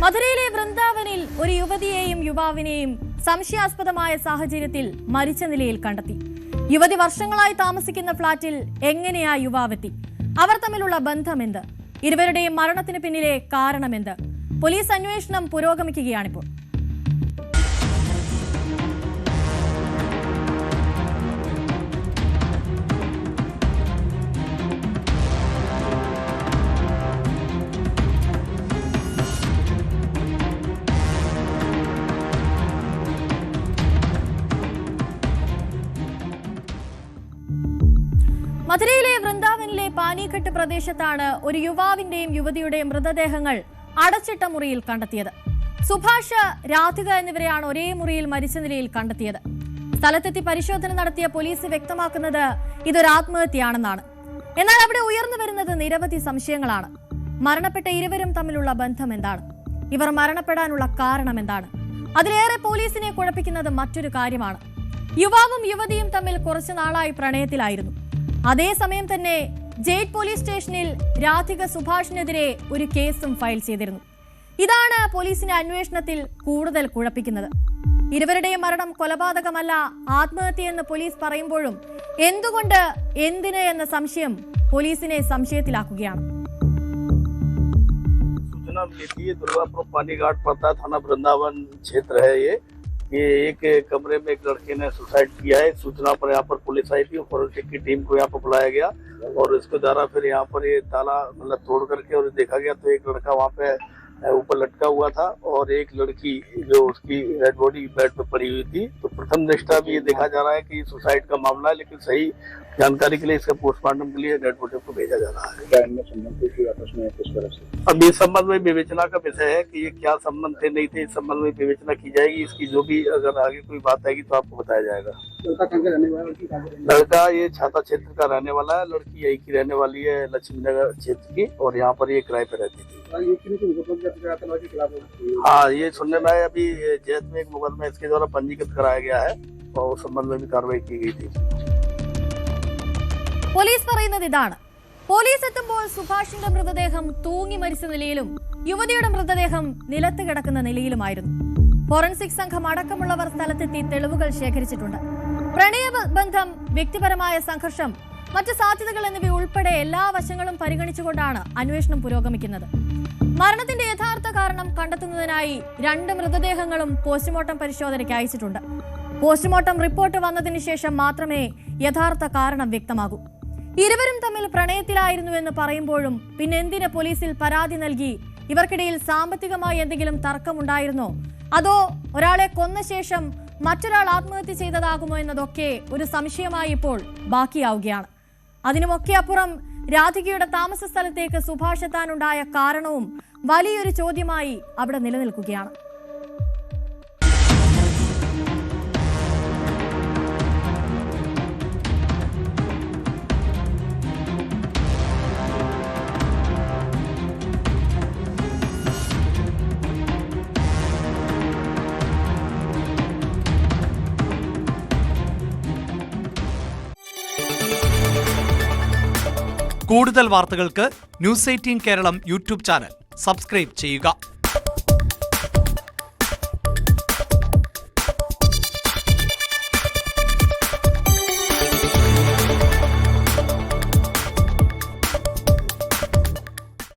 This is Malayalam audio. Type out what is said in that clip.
മധുരയിലെ വൃന്ദാവനിൽ ഒരു യുവതിയെയും യുവാവിനെയും സംശയാസ്പദമായ സാഹചര്യത്തിൽ മരിച്ച നിലയിൽ കണ്ടെത്തി. യുവതി വർഷങ്ങളായി താമസിക്കുന്ന ഫ്ളാറ്റിൽ എങ്ങനെയാ യുവാവെത്തി? അവർ തമ്മിലുള്ള ബന്ധമെന്ത്? ഇരുവരുടെയും മരണത്തിന് പിന്നിലെ കാരണമെന്ത്? പോലീസ് അന്വേഷണം പുരോഗമിക്കുകയാണിപ്പോൾ. മധുരയിലെ വൃന്ദാവനിലെ പാനിഘട്ട് പ്രദേശത്താണ് ഒരു യുവാവിന്റെയും യുവതിയുടെയും മൃതദേഹങ്ങൾ അടച്ചിട്ട മുറിയിൽ കണ്ടെത്തിയത്. സുഭാഷ്, രാധിക എന്നിവരെയാണ് ഒരേ മുറിയിൽ മരിച്ച നിലയിൽ കണ്ടെത്തിയത്. സ്ഥലത്തെത്തി പരിശോധന നടത്തിയ പോലീസ് വ്യക്തമാക്കുന്നത് ഇതൊരു ആത്മഹത്യയാണെന്നാണ്. എന്നാൽ അവിടെ ഉയർന്നു വരുന്നത് നിരവധി സംശയങ്ങളാണ്. മരണപ്പെട്ട ഇരുവരും തമ്മിലുള്ള ബന്ധം എന്താണ്? ഇവർ മരണപ്പെടാനുള്ള കാരണം എന്താണ്? അതിലേറെ പോലീസിനെ കുഴപ്പിക്കുന്നത് മറ്റൊരു കാര്യമാണ്. യുവാവും യുവതിയും തമ്മിൽ കുറച്ചു നാളായി പ്രണയത്തിലായിരുന്നു. അതേസമയം തന്നെ ജെയ്റ്റ് പോലീസ് സ്റ്റേഷനിൽ രാധിക സുഭാഷിനെതിരെ ഒരു കേസും ഫയൽ ചെയ്തിരുന്നു. ഇതാണ് പോലീസിന്റെ അന്വേഷണത്തിൽ കൂടുതൽ കുഴപ്പിക്കുന്നത്. ഇരുവരുടെയും മരണം കൊലപാതകമല്ല, ആത്മഹത്യയെന്ന് പോലീസ് പറയുമ്പോഴും എന്തുകൊണ്ട്, എന്തിന് എന്ന സംശയം പോലീസിനെ സംശയത്തിലാക്കുകയാണ്. सूचना मिली थी, दुर्गापुर पानीघाट पड़ता थाना वृंदावन क्षेत्र है। ये एक कमरे में एक लड़के ने सुसाइड किया है। सूचना पर यहाँ पर पुलिस आई थी, फोरेंसिक की टीम को यहाँ पर बुलाया गया और इसके द्वारा फिर यहाँ पर ये ताला मतलब तोड़ करके और देखा गया तो एक लड़का वहाँ पे ऊपर लटका हुआ था और एक लड़की जो उसकी डेड बॉडी बेड पे पड़ी हुई थी। तो प्रथम दृष्टया भी ये देखा जा रहा है कि सुसाइड का मामला है, लेकिन सही जानकारी के लिए इसका पोस्टमार्टम के लिए डेड बॉडी को भेजा जा रहा है। क्या इनमें संबंध थे आपस में किस तरह से? अब इस संबंध में विवेचना का विषय है कि ये क्या संबंध थे नहीं थे, इस संबंध में विवेचना की जाएगी। इसकी जो भी अगर आगे कोई बात आएगी तो आपको बताया जाएगा। लड़का कहाँ का रहने वाला? लड़का ये छाता क्षेत्र का रहने वाला है, लड़की यही की रहने वाली है, लक्ष्मी नगर क्षेत्र की, और यहाँ पर ये किराए पे रहती थी। हाँ, ये सुनने में अभी जैत में एक मुकदमा इसके द्वारा पंजीकृत कराया गया है और उस संबंध में भी कार्रवाई की गई थी। പോലീസ് പറയുന്നത് ഇതാണ്. പോലീസ് എത്തുമ്പോൾ സുഭാഷിന്റെ മൃതദേഹം തൂങ്ങി മരിച്ച നിലയിലും യുവതിയുടെ മൃതദേഹം നിലത്ത് കിടക്കുന്ന നിലയിലുമായിരുന്നു. ഫോറൻസിക് സംഘം അടക്കമുള്ളവർ സ്ഥലത്തെത്തി തെളിവുകൾ ശേഖരിച്ചിട്ടുണ്ട്. പ്രണയബന്ധം, വ്യക്തിപരമായ സംഘർഷം, മറ്റ് സാധ്യതകൾ എന്നിവ ഉൾപ്പെടെ എല്ലാ വശങ്ങളും പരിഗണിച്ചുകൊണ്ടാണ് അന്വേഷണം പുരോഗമിക്കുന്നത്. മരണത്തിന്റെ യഥാർത്ഥ കാരണം കണ്ടെത്തുന്നതിനായി 2 മൃതദേഹങ്ങളും പോസ്റ്റ്മോർട്ടം പരിശോധനയ്ക്ക് അയച്ചിട്ടുണ്ട്. പോസ്റ്റ്മോർട്ടം റിപ്പോർട്ട് വന്നതിന് ശേഷം മാത്രമേ യഥാർത്ഥ കാരണം വ്യക്തമാകൂ. ഇരുവരും തമ്മിൽ പ്രണയത്തിലായിരുന്നുവെന്ന് പറയുമ്പോഴും പിന്നെ എന്തിന് പോലീസിൽ പരാതി നൽകി? ഇവർക്കിടയിൽ സാമ്പത്തികമായി എന്തെങ്കിലും തർക്കമുണ്ടായിരുന്നോ? അതോ ഒരാളെ കൊന്ന ശേഷം മറ്റൊരാൾ ആത്മഹത്യ ചെയ്തതാകുമോ എന്നതൊക്കെ ഒരു സംശയമായി ഇപ്പോൾ ബാക്കിയാവുകയാണ്. അതിനുമൊക്കെ അപ്പുറം രാധികയുടെ താമസ സ്ഥലത്തേക്ക് സുഭാഷ് എത്താനുണ്ടായ കാരണവും വലിയൊരു ചോദ്യമായി അവിടെ നിലനിൽക്കുകയാണ്. കൂടുതൽ വാർത്തകൾക്ക് news 18 Keralam YouTube channel subscribe ചെയ്യുക.